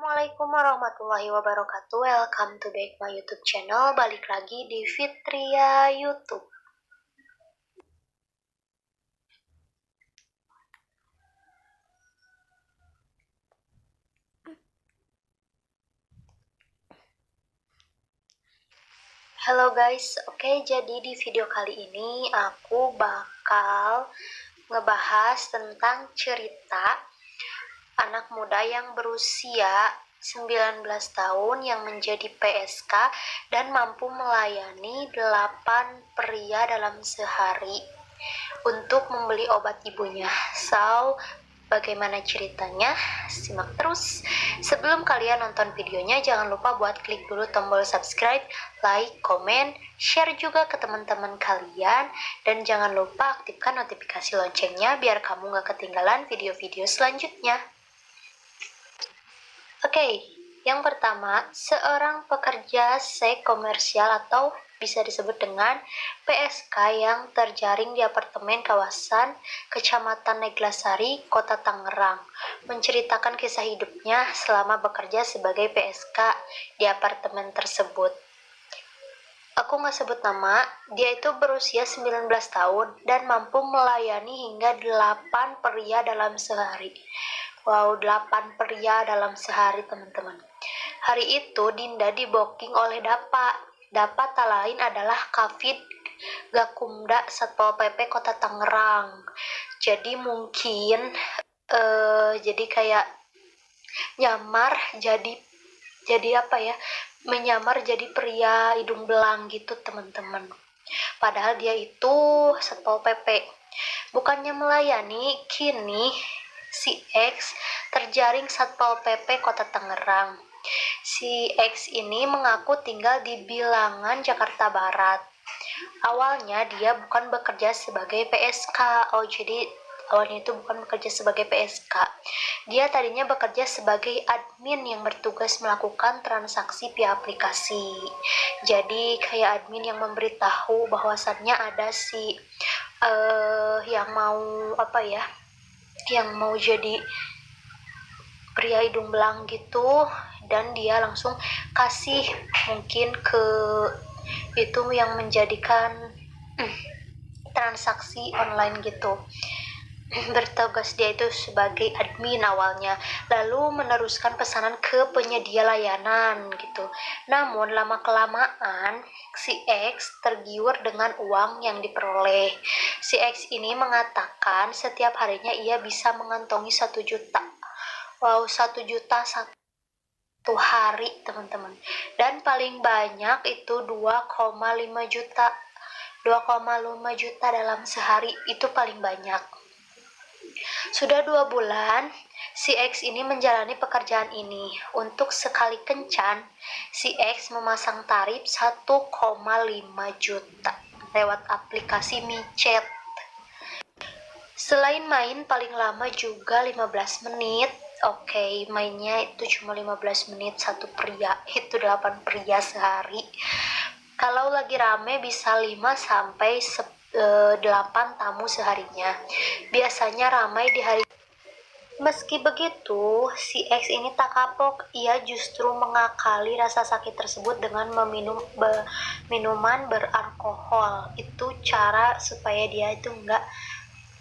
Assalamualaikum warahmatullahi wabarakatuh. Welcome to back my YouTube channel. Balik lagi di Fitria YouTube. Halo guys, oke, jadi di video kali ini aku bakal ngebahas tentang cerita anak muda yang berusia 19 tahun yang menjadi PSK dan mampu melayani 8 pria dalam sehari untuk membeli obat ibunya. So, bagaimana ceritanya? Simak terus. Sebelum kalian nonton videonya, jangan lupa buat klik dulu tombol subscribe, like, komen, share juga ke teman-teman kalian, dan jangan lupa aktifkan notifikasi loncengnya biar kamu gak ketinggalan video-video selanjutnya. Oke, yang pertama, seorang pekerja seks komersial atau bisa disebut dengan PSK yang terjaring di apartemen kawasan Kecamatan Neglasari, Kota Tangerang, menceritakan kisah hidupnya selama bekerja sebagai PSK di apartemen tersebut. Aku nggak sebut nama, dia itu berusia 19 tahun dan mampu melayani hingga 8 pria dalam sehari. Wow, 8 pria dalam sehari, teman-teman. Hari itu Dinda di-booking oleh Dapa. Dapa tak lain adalah Kafid Gakumda Satpol PP Kota Tangerang. Jadi mungkin jadi kayak nyamar jadi apa ya? Menyamar jadi pria hidung belang gitu, teman-teman. Padahal dia itu Satpol PP. Bukannya melayani, kini si X terjaring Satpol PP Kota Tangerang. Si X ini mengaku tinggal di Bilangan, Jakarta Barat. Awalnya dia bukan bekerja sebagai PSK. Jadi awalnya itu bukan bekerja sebagai PSK. Dia tadinya bekerja sebagai admin yang bertugas melakukan transaksi via aplikasi. Jadi kayak admin yang memberitahu bahwasannya ada si yang mau yang mau jadi pria hidung belang gitu, dan dia langsung kasih mungkin ke itu yang menjadikan transaksi online gitu. Bertugas dia itu sebagai admin awalnya, lalu meneruskan pesanan ke penyedia layanan gitu. Namun lama-kelamaan si X tergiur dengan uang yang diperoleh. Si X ini mengatakan setiap harinya ia bisa mengantongi 1 juta. Wow, 1 juta satu hari, teman-teman. Dan paling banyak itu 2,5 juta. 2,5 juta dalam sehari, itu paling banyak. Sudah 2 bulan, si X ini menjalani pekerjaan ini. Untuk sekali kencan, si X memasang tarif 1,5 juta lewat aplikasi micet. Selain main paling lama juga 15 menit. Oke, mainnya itu cuma 15 menit satu pria. Itu 8 pria sehari. Kalau lagi rame bisa 5 sampai 8 tamu seharinya. Biasanya ramai di hari. Meski begitu, si X ini tak kapok. Ia justru mengakali rasa sakit tersebut dengan meminum minuman beralkohol. Itu cara supaya dia itu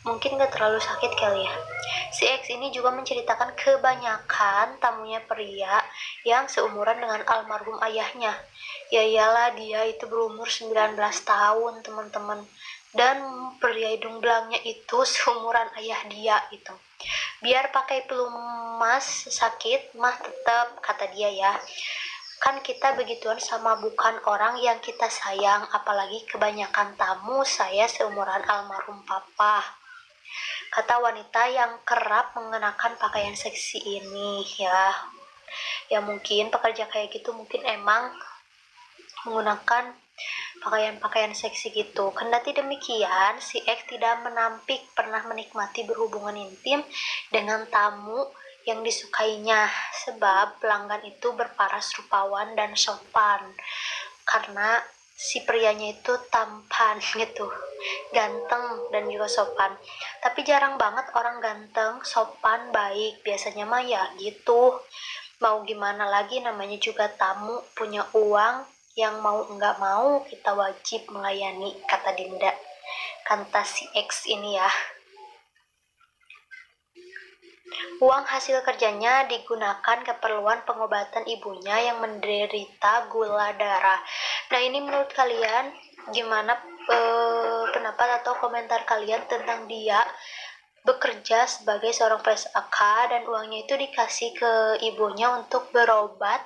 mungkin nggak terlalu sakit kali ya. Si X ini juga menceritakan kebanyakan tamunya pria yang seumuran dengan almarhum ayahnya. Ya iyalah, dia itu berumur 19 tahun, teman-teman. Dan pria hidung belangnya itu seumuran ayah dia itu. Biar pakai pelumas sakit mah tetap, kata dia ya. Kan kita begituan sama bukan orang yang kita sayang, apalagi kebanyakan tamu saya seumuran almarhum papa, kata wanita yang kerap mengenakan pakaian seksi ini. Ya mungkin pekerja kayak gitu mungkin emang menggunakan pakaian-pakaian seksi gitu. Kendati demikian, si X tidak menampik pernah menikmati berhubungan intim dengan tamu yang disukainya, sebab pelanggan itu berparas rupawan dan sopan. Karena si prianya itu tampan gitu, ganteng dan juga sopan. Tapi jarang banget orang ganteng, sopan, baik. Biasanya mah ya gitu, Mau gimana lagi, namanya juga tamu, punya uang, yang mau nggak mau kita wajib melayani, kata Dinda. Kata si X ini ya. Uang hasil kerjanya digunakan keperluan pengobatan ibunya yang menderita gula darah. Nah, ini menurut kalian gimana pendapat atau komentar kalian tentang dia bekerja sebagai seorang PSAK dan uangnya itu dikasih ke ibunya untuk berobat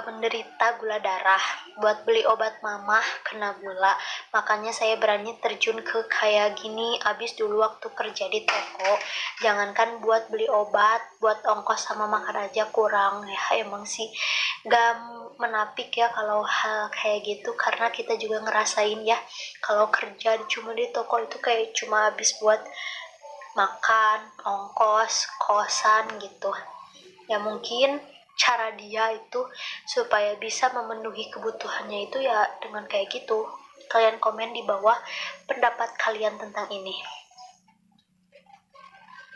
menderita gula darah, buat beli obat mamah kena gula. Makanya saya berani terjun ke kayak gini. Abis dulu waktu kerja di toko, jangankan buat beli obat, buat ongkos sama makan aja kurang ya. Emang sih gak menapik ya kalau hal kayak gitu, karena kita juga ngerasain ya kalau kerja cuma di toko itu kayak cuma habis buat makan, ongkos, kosan gitu. Ya mungkin cara dia itu supaya bisa memenuhi kebutuhannya itu ya dengan kayak gitu. Kalian komen di bawah pendapat kalian tentang ini.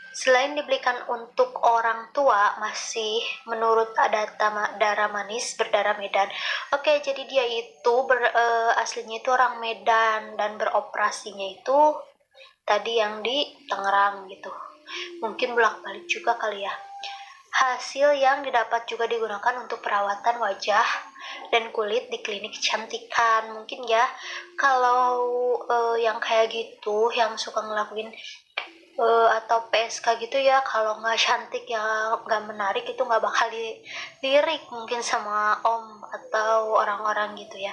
Selain dibelikan untuk orang tua, masih menurut adat darah manis berdarah Medan. Oke, jadi dia itu aslinya itu orang Medan dan beroperasinya itu tadi yang di Tangerang gitu. Mungkin bolak-balik juga kali ya. Hasil yang didapat juga digunakan untuk perawatan wajah dan kulit di klinik kecantikan. Mungkin ya, kalau yang kayak gitu, yang suka ngelakuin atau PSK gitu ya, kalau nggak cantik ya nggak menarik, itu nggak bakal dilirik mungkin sama om atau orang-orang gitu ya.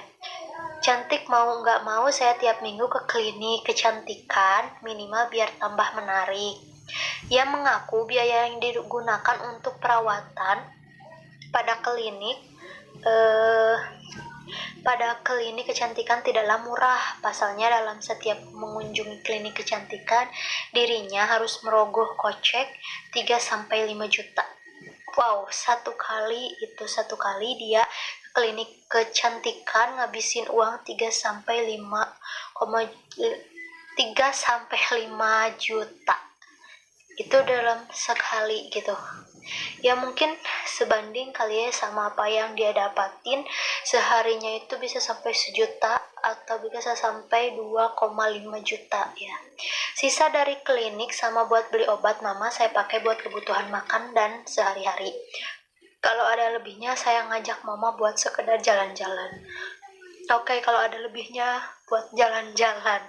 Cantik mau nggak mau saya tiap minggu ke klinik kecantikan, minimal biar tambah menarik. Ia mengaku biaya yang digunakan untuk perawatan pada klinik eh, kecantikan tidaklah murah. Pasalnya dalam setiap mengunjungi klinik kecantikan, dirinya harus merogoh kocek 3-5 juta. Wow, satu kali dia klinik kecantikan ngabisin uang 3-5 juta. Itu dalam sekali gitu. Ya mungkin sebanding kali ya sama apa yang dia dapatin seharinya, itu bisa sampai 1 juta atau bisa sampai 2,5 juta ya. Sisa dari klinik sama buat beli obat mama saya pakai buat kebutuhan makan dan sehari-hari. Kalau ada lebihnya saya ngajak mama buat sekedar jalan-jalan. Oke, kalau ada lebihnya buat jalan-jalan.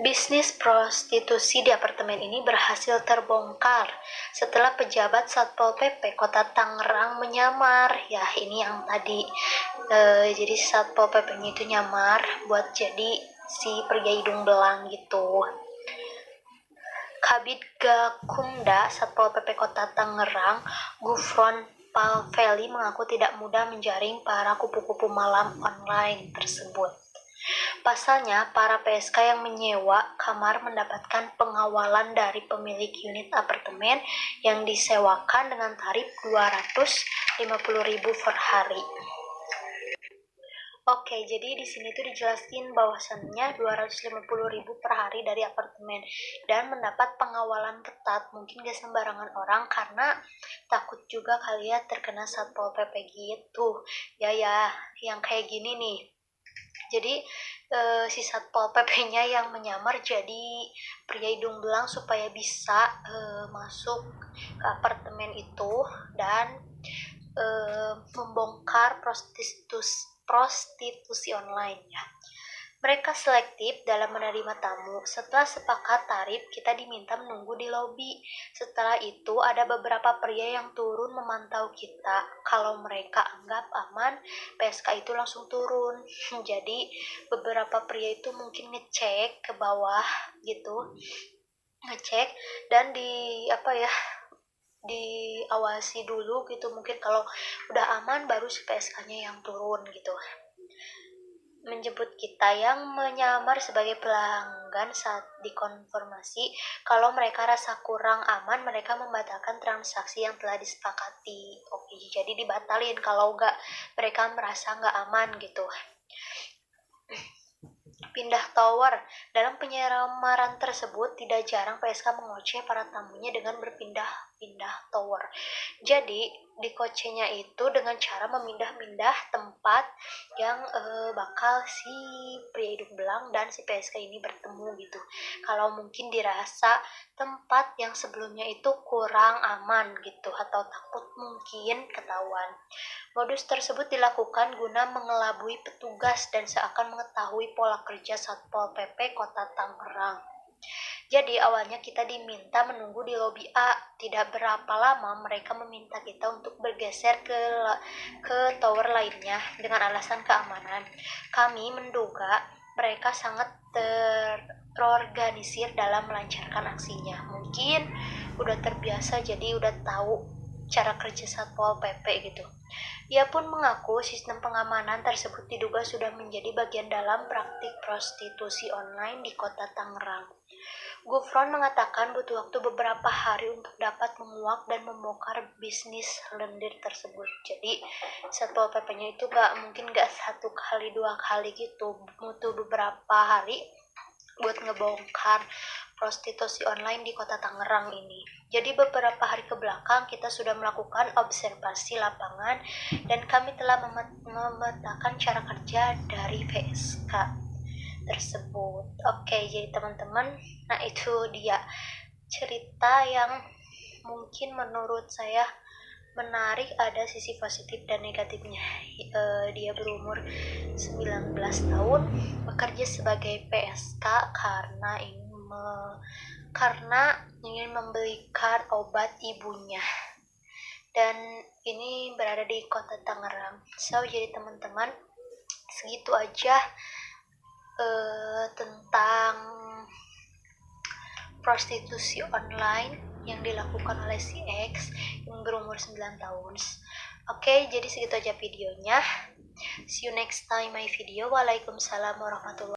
Bisnis prostitusi di apartemen ini berhasil terbongkar setelah pejabat Satpol PP Kota Tangerang menyamar. Ya, ini yang tadi. Jadi Satpol PP-nya itu nyamar buat jadi si pria hidung belang gitu. Kabid Gakumda Satpol PP Kota Tangerang, Gufron Palveli mengaku tidak mudah menjaring para kupu-kupu malam online tersebut. Pasalnya, para PSK yang menyewa kamar mendapatkan pengawalan dari pemilik unit apartemen yang disewakan dengan tarif 250.000 per hari. Oke, jadi di sini tuh dijelasin bahwasannya 250.000 per hari dari apartemen dan mendapat pengawalan ketat. Mungkin gak sembarangan orang karena takut juga kali ya terkena Satpol PP gitu. Ya, yang kayak gini nih. Jadi si Satpol PP-nya yang menyamar jadi pria hidung belang supaya bisa masuk ke apartemen itu dan membongkar prostitusi online ya. Mereka selektif dalam menerima tamu. Setelah sepakat tarif, kita diminta menunggu di lobi. Setelah itu, ada beberapa pria yang turun memantau kita. Kalau mereka anggap aman, PSK itu langsung turun. Jadi, beberapa pria itu mungkin ngecek ke bawah gitu. Ngecek dan diawasi dulu gitu. Mungkin kalau udah aman, baru si PSK-nya yang turun gitu. Menjemput kita yang menyamar sebagai pelanggan saat dikonfirmasi kalau mereka rasa kurang aman, mereka membatalkan transaksi yang telah disepakati. Oke, jadi dibatalin kalau mereka merasa nggak aman gitu. pindah tower. Dalam penyamaran tersebut, tidak jarang PSK mengoceh para tamunya dengan berpindah-pindah tower. Jadi, dikocehnya itu dengan cara memindah-pindah tempat yang bakal si pria hidung belang dan si PSK ini bertemu gitu. Kalau mungkin dirasa tempat yang sebelumnya itu kurang aman gitu, atau takut mungkin ketahuan. Modus tersebut dilakukan guna mengelabui petugas dan seakan mengetahui pola kerja Satpol PP Kota Tangerang. Jadi awalnya kita diminta menunggu di lobi A. Tidak berapa lama mereka meminta kita untuk bergeser ke tower lainnya dengan alasan keamanan. Kami menduga mereka sangat terorganisir dalam melancarkan aksinya. Mungkin udah terbiasa, jadi udah tahu cara kerja Satpol PP gitu. Ia pun mengaku sistem pengamanan tersebut diduga sudah menjadi bagian dalam praktik prostitusi online di Kota Tangerang. Gufron mengatakan butuh waktu beberapa hari untuk dapat menguak dan membongkar bisnis lendir tersebut. Jadi Satpol PP-nya itu mungkin gak 1 kali 2 kali gitu, butuh beberapa hari buat ngebongkar prostitusi online di Kota Tangerang ini. Jadi beberapa hari ke belakang kita sudah melakukan observasi lapangan dan kami telah memetakan cara kerja dari PSK tersebut. Oke, jadi teman-teman, nah itu dia cerita yang mungkin menurut saya menarik, ada sisi positif dan negatifnya. Dia berumur 19 tahun, bekerja sebagai PSK karena ingin membelikan obat ibunya. Dan ini berada di Kota Tangerang. So, jadi teman-teman, segitu aja tentang prostitusi online yang dilakukan oleh si X yang berumur 9 tahun. Oke, jadi segitu aja videonya. See you next time my video. Waalaikumsalam warahmatullahi wabarakatuh.